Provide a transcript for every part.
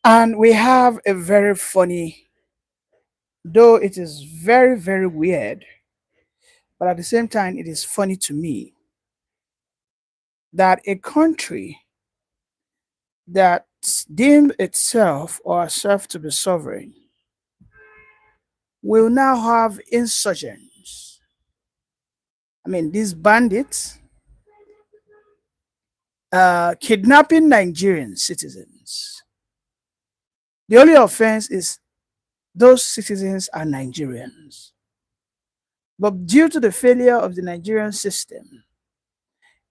And we have a very funny, though it is very, very weird, but at the same time, it is funny to me that a country that deemed itself or herself to be sovereign will now have insurgents. I mean, these bandits kidnapping Nigerian citizens. The only offense is those citizens are Nigerians. But due to the failure of the Nigerian system,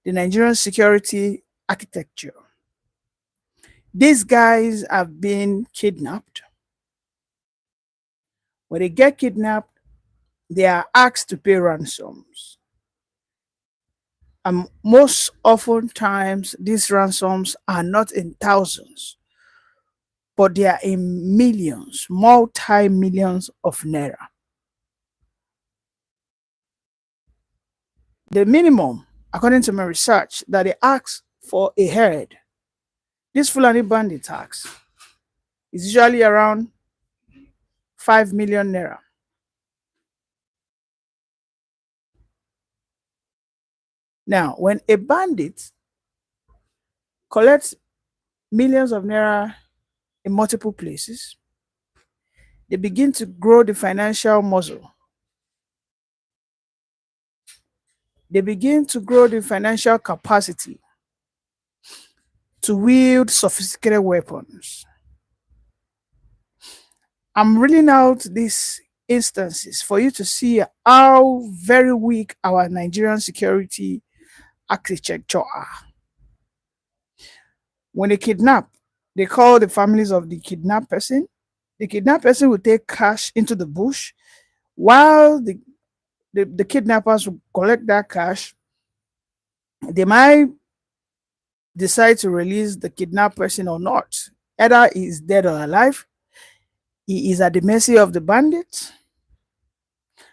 the Nigerian security architecture, these guys have been kidnapped. When they get kidnapped, they are asked to pay ransoms. And most often times, these ransoms are not in thousands, but they are in millions, multi-millions of naira. The minimum, according to my research, that they ask for a head, this Fulani bandit tax, is usually around 5 million naira. Now, when a bandit collects millions of naira in multiple places, they begin to grow the financial muscle. They begin to grow the financial capacity to wield sophisticated weapons. I'm reading out these instances for you to see how very weak our Nigerian security architecture are. When they kidnap, they call the families of the kidnapped person. The kidnapped person will take cash into the bush while the kidnappers will collect that cash. They might decide to release the kidnapped person or not. Either he is dead or alive. He is at the mercy of the bandits.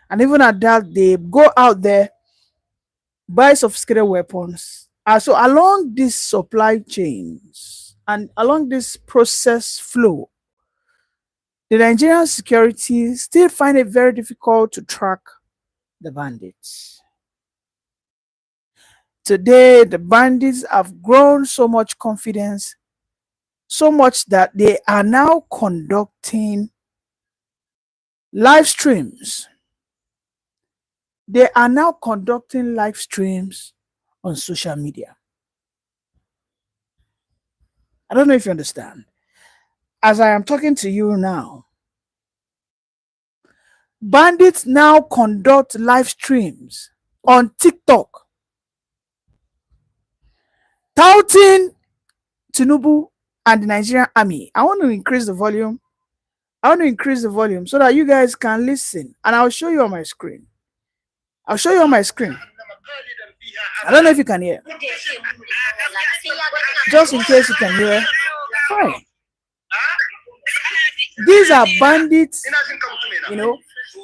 And even at that, they go out there, buy sophisticated weapons. So along these supply chains and along this process flow, the Nigerian security still find it very difficult to track the bandits. Today, the bandits have grown so much confidence, so much that they are now conducting live streams. They are now conducting live streams on social media. I don't know if you understand. As I am talking to you now, bandits now conduct live streams on TikTok, touting Tinubu and the Nigerian army. I want to increase the volume. So that you guys can listen. And I'll show you on my screen. I don't know if you can hear. Just in case you can hear. Fine. These are bandits,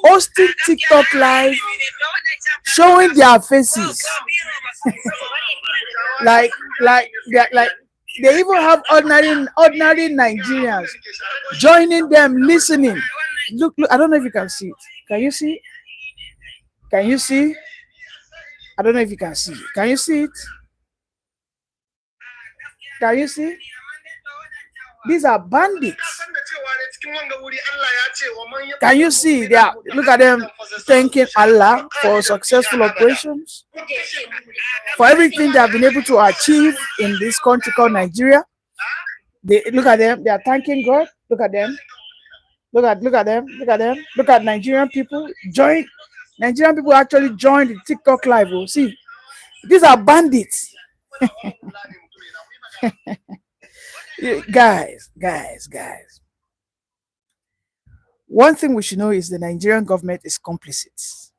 hosting TikTok live, showing their faces. like they even have ordinary Nigerians joining them, listening. Look, I don't know if you can see it. Can you see? I don't know if you can see. Can you see it? Can you see? These are bandits. Can you see? Look at them thanking Allah for successful operations, for everything they have been able to achieve in this country called Nigeria. Look at them. They are thanking God. Look at them. Look at Nigerian people. Nigerian people actually joined the TikTok live. We'll see. These are bandits. Guys. One thing we should know is the Nigerian government is complicit.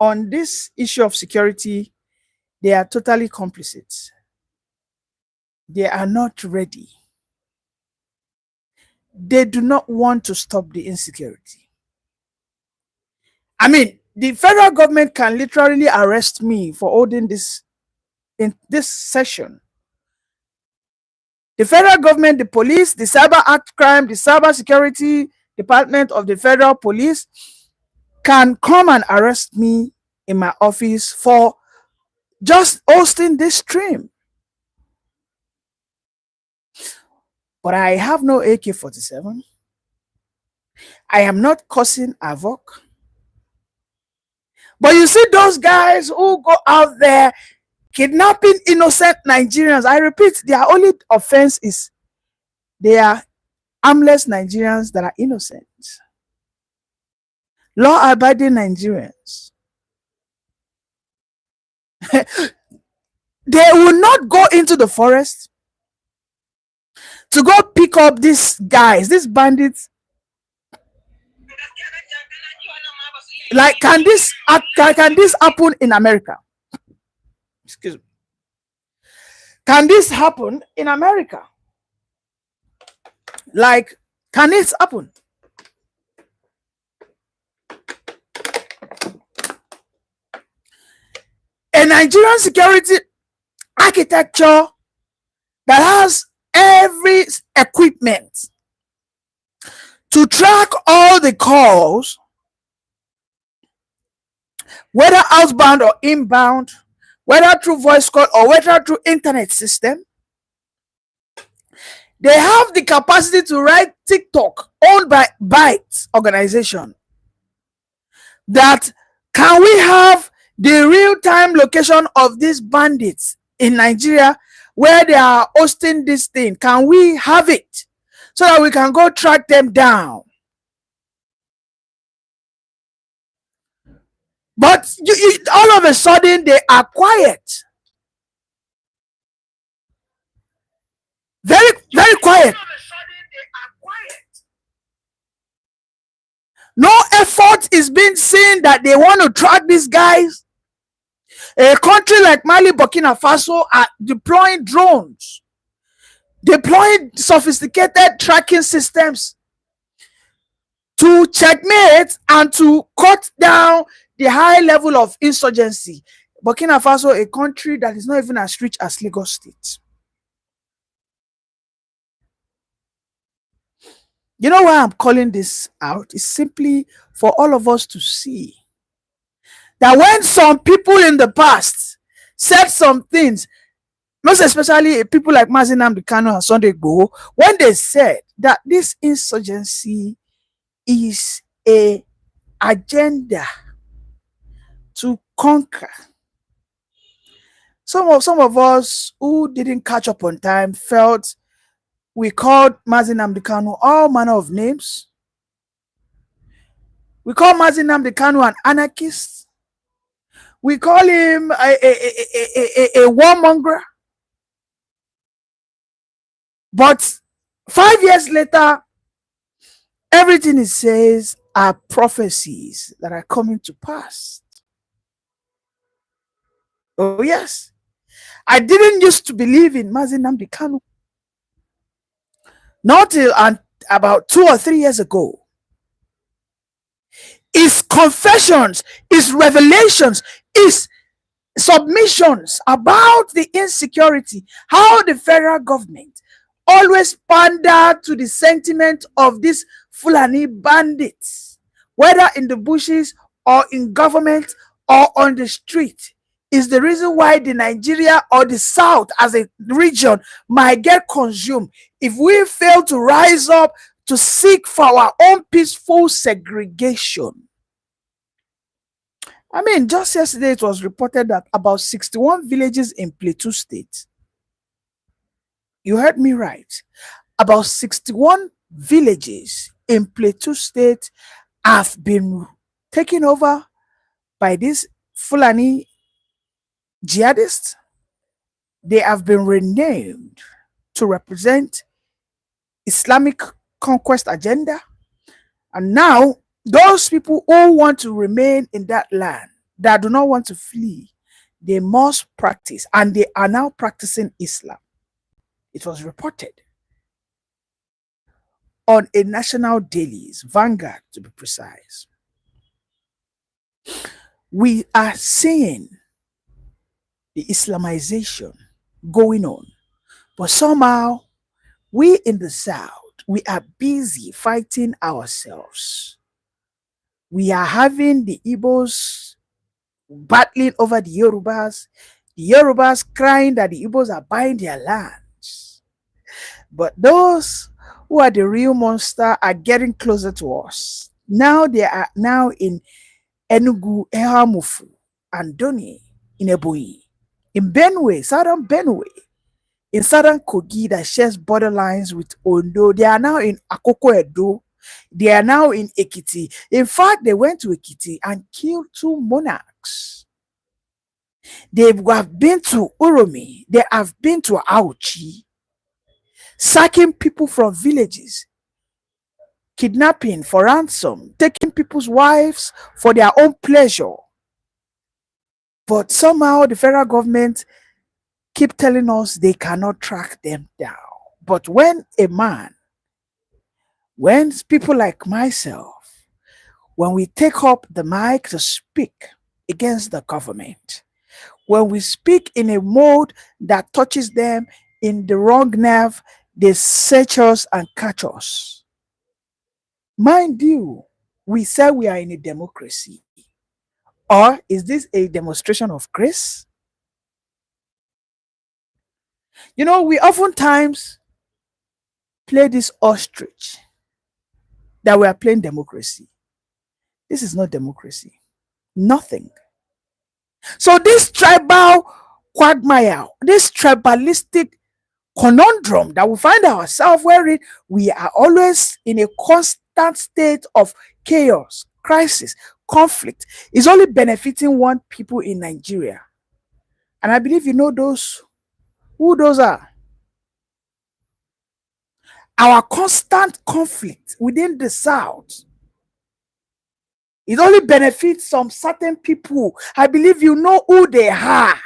On this issue of security, they are totally complicit. They are not ready. They do not want to stop the insecurity. I mean, the federal government can literally arrest me for holding this in this session The federal government, the police, the cyber act crime, the cyber security department of the federal police can come and arrest me in my office for just hosting this stream. But I have no AK-47. I am not causing havoc. But you see those guys who go out there kidnapping innocent Nigerians. I repeat, their only offense is they are harmless Nigerians that are innocent. Law-abiding Nigerians. They will not go into the forest to go pick up these guys, these bandits. Like, can this happen in America? Excuse me. Can this happen in America? Like, can it happen? A Nigerian security architecture that has every equipment to track all the calls, whether outbound or inbound, whether through voice call or whether through internet system. They have the capacity to write TikTok owned by Bytes organization. That can we have the real-time location of these bandits in Nigeria where they are hosting this thing? Can we have it so that we can go track them down? But all of a sudden they are quiet. Very, very quiet. No effort is being seen that they want to track these guys. A country like Mali, Burkina Faso are deploying drones, deploying sophisticated tracking systems to checkmate and to cut down the high level of insurgency. Burkina Faso, a country that is not even as rich as Lagos State. You know why I'm calling this out? It's simply for all of us to see that when some people in the past said some things, most especially people like Mazi Nnamdi Kanu and Sunday Igboho, when they said that this insurgency is a agenda to conquer, some of us who didn't catch up on time felt we called Mazi Nnamdi Kanu all manner of names. We call Mazi Nnamdi Kanu an anarchist. We call him a warmonger. But 5 years later, everything he says are prophecies that are coming to pass. Oh yes, I didn't used to believe in Mazi Nnamdi Kanu. Not till about 2 or 3 years ago. His confessions, his revelations, his submissions about the insecurity, how the federal government always pander to the sentiment of these Fulani bandits, whether in the bushes or in government or on the street, is the reason why the Nigeria or the South as a region might get consumed if we fail to rise up to seek for our own peaceful segregation. I mean, just yesterday it was reported that about 61 villages in Plateau State, you heard me right, about 61 villages in Plateau State have been taken over by these Fulani jihadists. They have been renamed to represent Islamic conquest agenda. And now those people who want to remain in that land, that do not want to flee, they must practice, and they are now practicing Islam. It was reported on a national dailies, Vanguard to be precise. We are seeing the Islamization going on, but somehow We in the South, we are busy fighting ourselves. We are having the Igbos battling over the Yorubas crying that the Igbos are buying their lands. But those who are the real monster are getting closer to us. Now they are now in Enugu, Ehamufu, and Doni, in Ebonyi, in Benue, southern Benue, in southern Kogi that shares borderlines with Ondo. They are now in Akoko Edo. They are now in Ekiti. In fact, they went to Ekiti and killed 2 monarchs. They have been to Uromi. They have been to Auchi, sacking people from villages, kidnapping for ransom, taking people's wives for their own pleasure. But somehow the federal government keep telling us they cannot track them down. But when people like myself, when we take up the mic to speak against the government, when we speak in a mode that touches them in the wrong nerve, they search us and catch us. Mind you, we say we are in a democracy. Or is this a demonstration of grace? You know, we oftentimes play this ostrich that we are playing democracy. This is not democracy. Nothing. So this tribal quagmire, this tribalistic conundrum that we find ourselves wearing, we are always in a constant state of chaos, crisis, conflict, is only benefiting one people in Nigeria. And I believe you know who those are. Our constant conflict within the South, it only benefits some certain people. I believe you know who they are.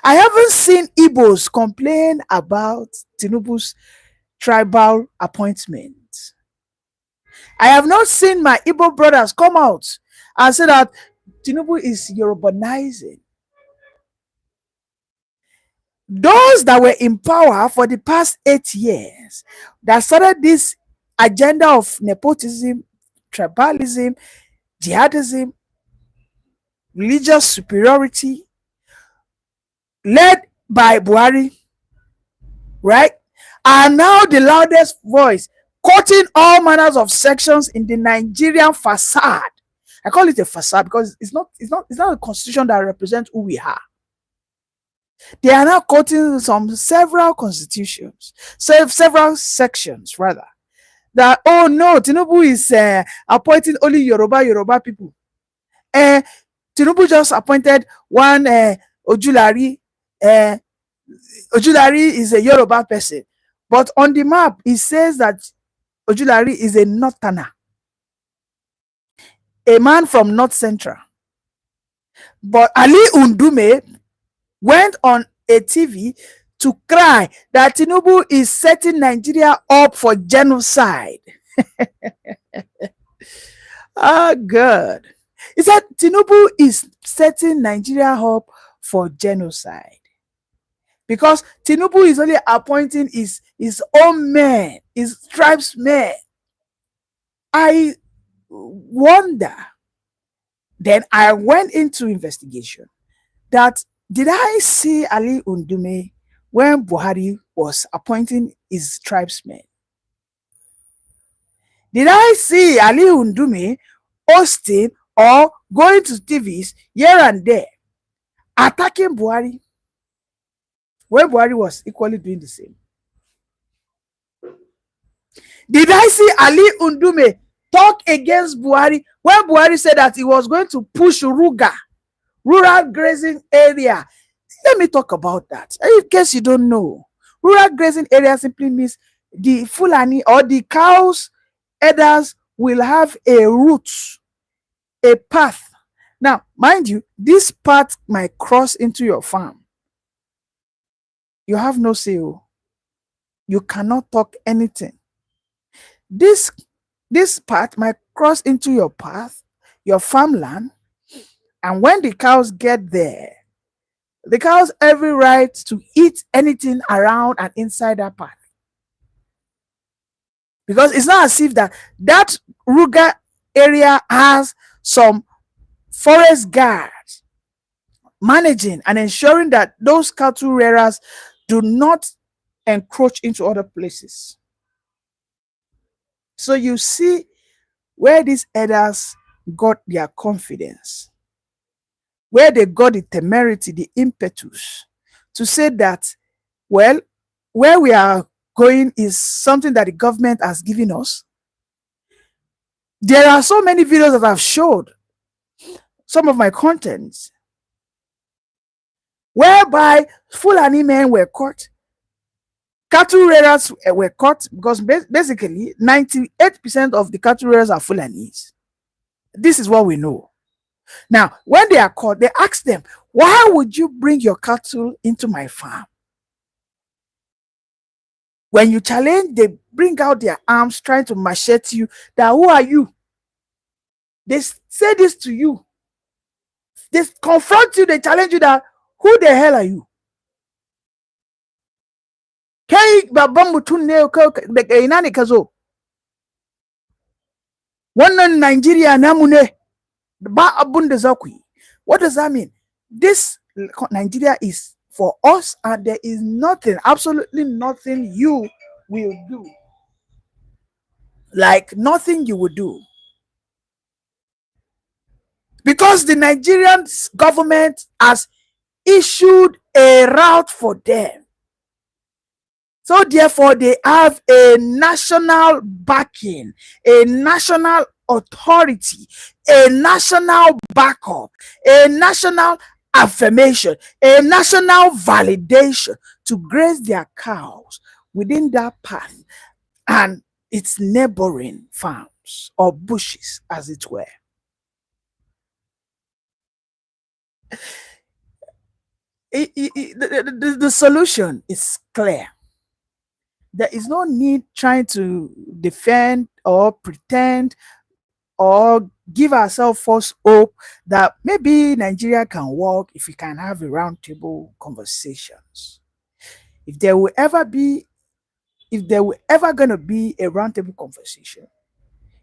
I haven't seen Igbos complain about Tinubu's tribal appointment. I have not seen my Igbo brothers come out and say that Tinubu is Yorubanizing. Those that were in power for the past 8 years, that started this agenda of nepotism, tribalism, jihadism, religious superiority, led by Buhari, right, are now the loudest voice, quoting all manners of sections in the Nigerian facade. I call it a facade because it's not a constitution that represents who we are. They are now quoting several constitutions, several sections rather, that, oh no, Tinubu is appointing only Yoruba people. Tinubu just appointed one Ojulari. Ojulari is a Yoruba person, but on the map it says that Ojulari is a Northerner, a man from North Central. But Ali Undume went on a TV to cry that Tinubu is setting Nigeria up for genocide. Oh God. He said Tinubu is setting Nigeria up for genocide because Tinubu is only appointing his own men, his tribesmen. I wonder. Then I went into investigation that did I see Ali Undume when Buhari was appointing his tribesmen? Did I see Ali Undume hosting or going to TVs here and there attacking Buhari when Buhari was equally doing the same? Did I see Ali Undume talk against Buhari when Buhari said that he was going to push Ruga, rural grazing area? Let me talk about that. In case you don't know, rural grazing area simply means the Fulani or the cows herders will have a route, a path. Now, mind you, this path might cross into your farm. You have no say. You cannot talk anything. This path might cross into your path, your farmland, and when the cows get there, The cows every right to eat anything around and inside that path. Because it's not as if that rural area has some forest guards managing and ensuring that those cattle rearers do not encroach into other places. So you see where these elders got their confidence, where they got the temerity, the impetus to say that, well, where we are going is something that the government has given us. There are so many videos that I've showed some of my contents whereby Fulani men were caught, cattle raiders were caught, because basically 98% of the cattle raiders are Fulanis. This is what we know. Now, when they are caught, they ask them, why would you bring your cattle into my farm? When you challenge, they bring out their arms trying to machete you. That, who are you? They say this to you. They confront you, they challenge you that, who the hell are you? Wannan Nigeria namu ne, ba abun da za ku yi. What does that mean? This Nigeria is for us, and there is nothing, absolutely nothing you will do. Like nothing you will do. Because the Nigerian government has issued a route for them. So therefore, they have a national backing, a national authority, a national backup, a national affirmation, a national validation to graze their cows within that path and its neighboring farms or bushes, as it were. The solution is clear. There is no need trying to defend or pretend or give ourselves false hope that maybe Nigeria can work if we can have a roundtable conversations. If there will ever going to be a roundtable conversation,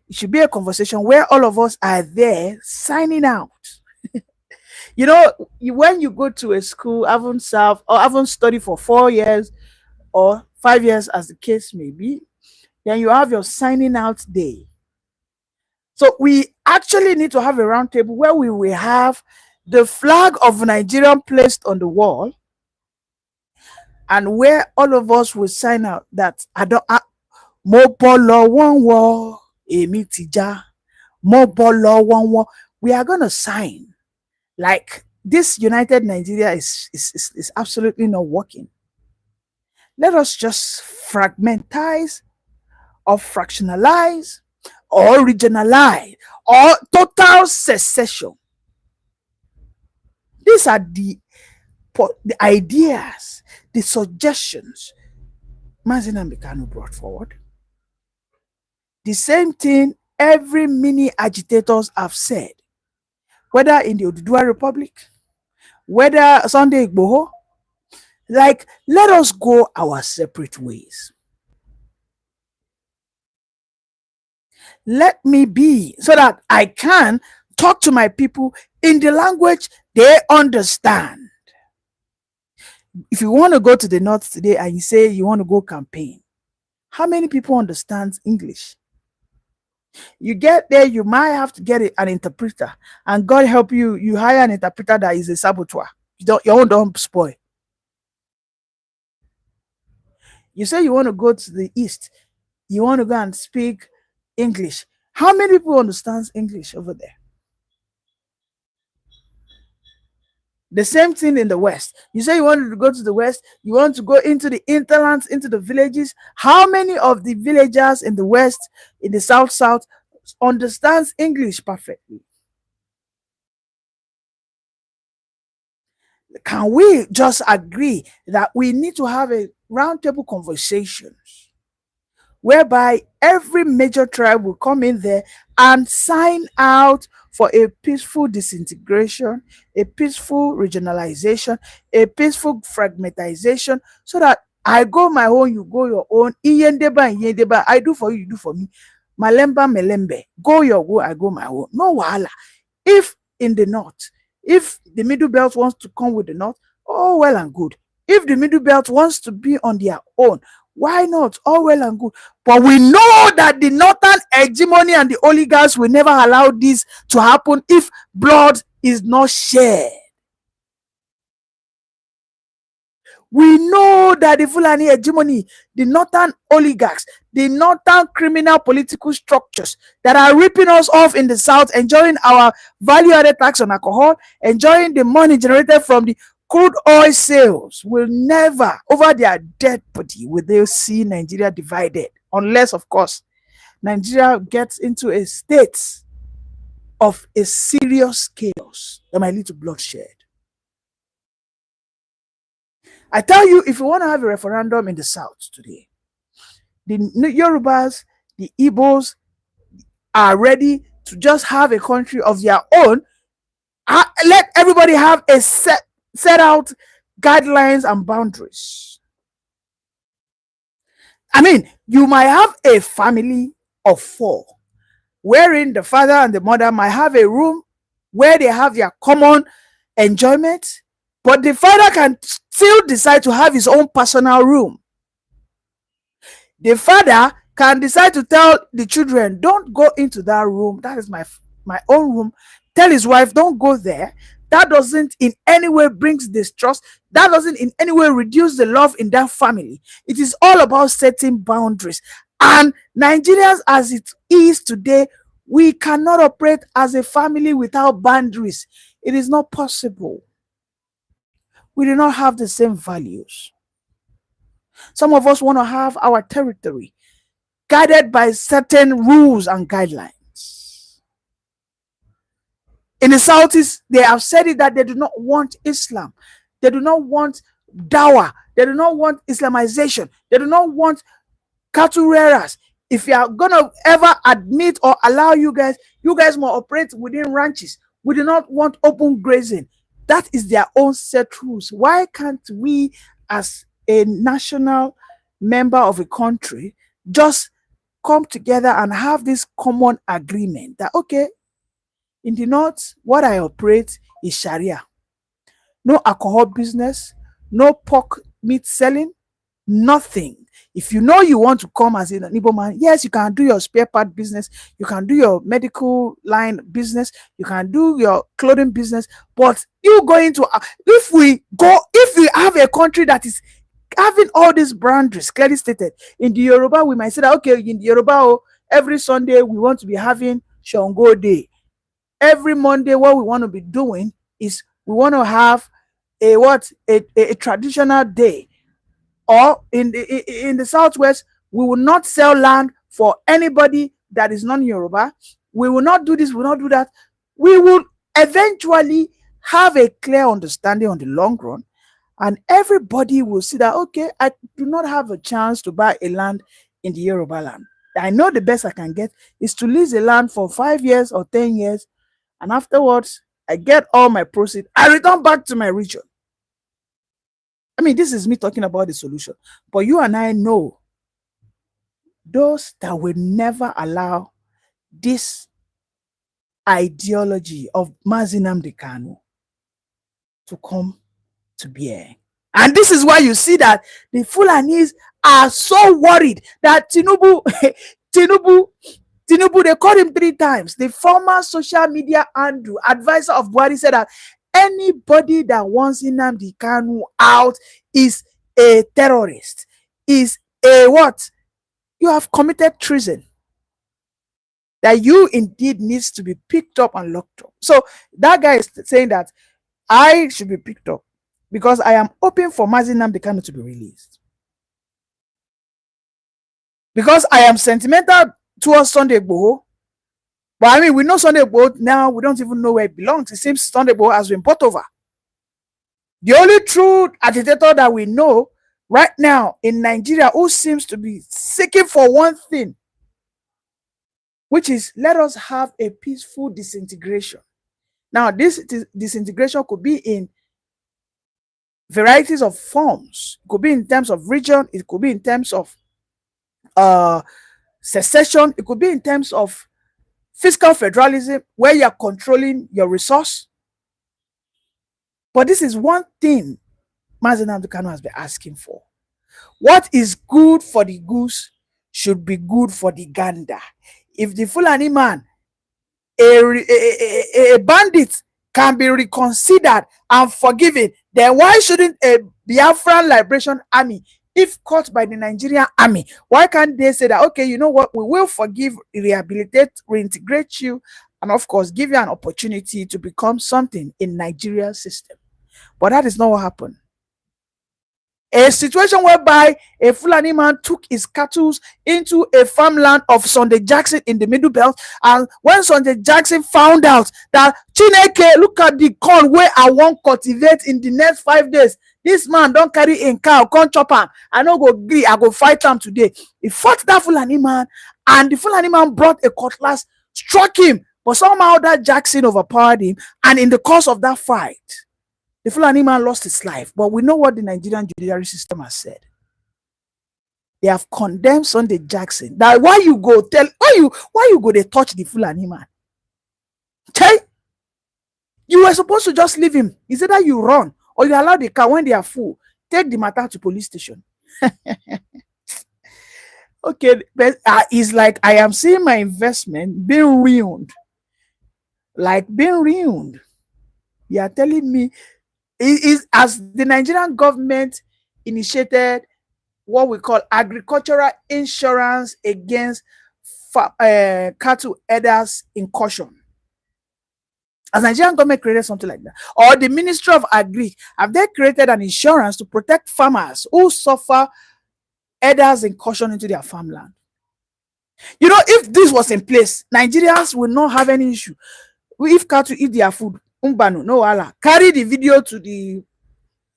it should be a conversation where all of us are there signing out. You know, when you go to a school, haven't served or haven't studied for 4 years or 5 years, as the case may be, then you have your signing out day. So we actually need to have a roundtable where we will have the flag of Nigeria placed on the wall, and where all of us will sign out that mo bolo one war emi tija, mo bolo one war. We are going to sign. Like, this united Nigeria is absolutely not working. Let us just fragmentize or fractionalize or regionalize or total secession. These are the ideas, the suggestions Mazi Nnamdi Kanu brought forward. The same thing every mini agitators have said, whether in the Oduduwa Republic, whether Sunday Igboho. Like, let us go our separate ways. Let me be, so that I can talk to my people in the language they understand. If you want to go to the north today and you say you want to go campaign, how many people understand English? You get there, you might have to get an interpreter, and God help you, you hire an interpreter that is a saboteur. Your own don't spoil. You say you want to go to the east, you want to go and speak English. How many people understand English over there? The same thing in the west. You say you want to go to the west, you want to go into the interlands, into the villages. How many of the villagers in the west, in the south understands English perfectly? Can we just agree that we need to have a roundtable conversations whereby every major tribe will come in there and sign out for a peaceful disintegration, a peaceful regionalization, a peaceful fragmentization, so that I go my own, you go your own. Iyendeba, I do for you, you do for me. Malemba melembe. Go your way, I go my own. No wahala. If in the north, if the middle belt wants to come with the north, all well and good. If the middle belt wants to be on their own, why not? All well and good. But we know that the northern hegemony and the oligarchs will never allow this to happen if blood is not shared. We know that the Fulani hegemony, the northern oligarchs, the northern criminal political structures that are ripping us off in the south, enjoying our value-added tax on alcohol, enjoying the money generated from the crude oil sales, will never, over their dead body, will they see Nigeria divided. Unless, of course, Nigeria gets into a state of a serious chaos that might lead to bloodshed. I tell you, if you want to have a referendum in the south today, the Yorubas, the Igbos are ready to just have a country of their own. Let everybody have a set out guidelines and boundaries. I mean, you might have a family of 4, wherein the father and the mother might have a room where they have their common enjoyment, but the father can still decide to have his own personal room. The father can decide to tell the children, don't go into that room. That is my own room. Tell his wife, don't go there. That doesn't in any way brings distrust. That doesn't in any way reduce the love in that family. It is all about setting boundaries. And Nigerians, as it is today, we cannot operate as a family without boundaries. It is not possible. We do not have the same values. Some of us want to have our territory guided by certain rules and guidelines. In the Southeast, they have said it that they do not want Islam. They do not want Dawa. They do not want Islamization. They do not want cattle rearers. If you are going to ever admit or allow you guys must operate within ranches. We do not want open grazing. That is their own set rules. Why can't we, as a national member of a country, just come together and have this common agreement that, okay, in the north, what I operate is Sharia. No alcohol business, no pork meat selling, nothing. If you know you want to come as an Igbo man, yes, you can do your spare part business, you can do your medical line business, you can do your clothing business, but you going to, if we have a country that is having all these boundaries clearly stated, in the Yoruba, we might say that, okay, in the Yoruba, every Sunday we want to be having Shango Day. Every Monday, what we want to be doing is we want to have a traditional day. Or in the Southwest, we will not sell land for anybody that is non-Yoruba. We will not do this, we will not do that. We will eventually have a clear understanding on the long run, and everybody will see that, okay, I do not have a chance to buy a land in the Yoruba land. I know the best I can get is to lease a land for 5 years or 10 years, and afterwards, I get all my proceeds. I return back to my region. I mean, this is me talking about the solution. But you and I know those that will never allow this ideology of Mazi Nnamdi Kanu to come to bear. And this is why you see that the Fulanis are so worried that Tinubu, they called him 3 times. The former social media advisor of Buhari said that anybody that wants Nnamdi Kanu out is a terrorist, is a what? You have committed treason. That you indeed needs to be picked up and locked up. So that guy is saying that I should be picked up because I am hoping for Mazi Nnamdi Kanu to be released. Because I am sentimental towards Sunday Igboho. But I mean, we know Sunday Igboho now, we don't even know where it belongs. It seems Sunday Igboho has been bought over. The only true agitator that we know right now in Nigeria who seems to be seeking for one thing, which is let us have a peaceful disintegration. Now, this disintegration could be in varieties of forms. It could be in terms of region. It could be in terms of uh, secession. It could be in terms of fiscal federalism, where you're controlling your resource. But this is one thing Mazi Nnamdi Kanu has been asking for. What is good for the goose should be good for the gander. If the Fulani man, a bandit, can be reconsidered and forgiven, then why shouldn't a Biafran Liberation Army, if caught by the Nigerian army, why can't they say that, okay, you know what, we will forgive, rehabilitate, reintegrate you, and of course give you an opportunity to become something in Nigeria's system? But that is not what happened. A situation whereby a Fulani man took his cattle into a farmland of Sunday Jackson in the Middle Belt, and when Sunday Jackson found out that Chineke, look at the corn where I want cultivate in the next 5 days, this man don't carry in cow, come chop am, I no go gree, I go fight am today. He fought that Fulani man, and the Fulani man brought a cutlass, struck him, but somehow that Jackson overpowered him, and in the course of that fight, the Fulani man lost his life. But we know what the Nigerian judiciary system has said. They have condemned Sunday Jackson. That why you go they touch the Fulani man? Okay? You were supposed to just leave him. It's either you run or you allow the car when they are full. Take the matter to police station. Okay, but it's like I am seeing my investment being ruined. Like being ruined. You are telling me it is as the Nigerian government initiated what we call agricultural insurance against cattle herders incursion. As Nigerian government created something like that, or the Ministry of Agri, have they created an insurance to protect farmers who suffer herders incursion into their farmland? You know, if this was in place, Nigerians will not have any issue. If cattle eat their food, umbano, no wala. Carry the video to the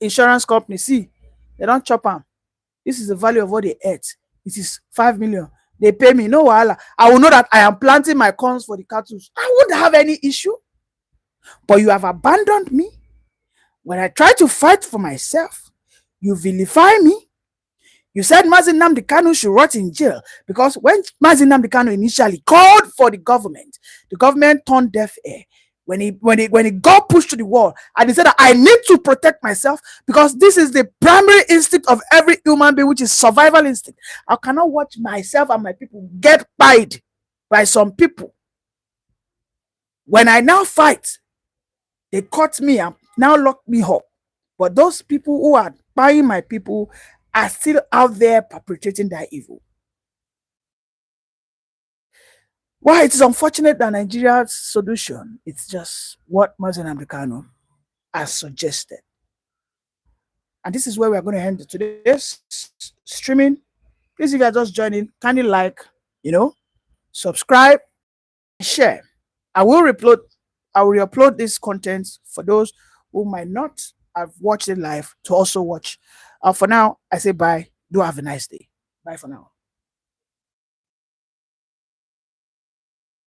insurance company. See, they don't chop them. This is the value of what they ate. It is 5 million. They pay me, no wala. I will know that I am planting my corns for the cattle. I wouldn't have any issue. But you have abandoned me. When I try to fight for myself, you vilify me. You said Mazi Nnamdi Kanu should rot in jail, because when Mazi Nnamdi Kanu initially called for the government turned deaf ear. When he got pushed to the wall and he said that I need to protect myself because this is the primary instinct of every human being, which is survival instinct. I cannot watch myself and my people get pied by some people. When I now fight, they cut me up, now lock me up. But those people who are buying my people are still out there perpetrating their evil. Well, it is unfortunate that Nigeria's solution is just what Mazi Nnamdi Kanu has suggested. And this is where we are going to end today's streaming. Please, if you are just joining, kindly like, subscribe, share. I will re-upload this content for those who might not have watched it live to also watch. For now, I say bye. Do have a nice day. Bye for now.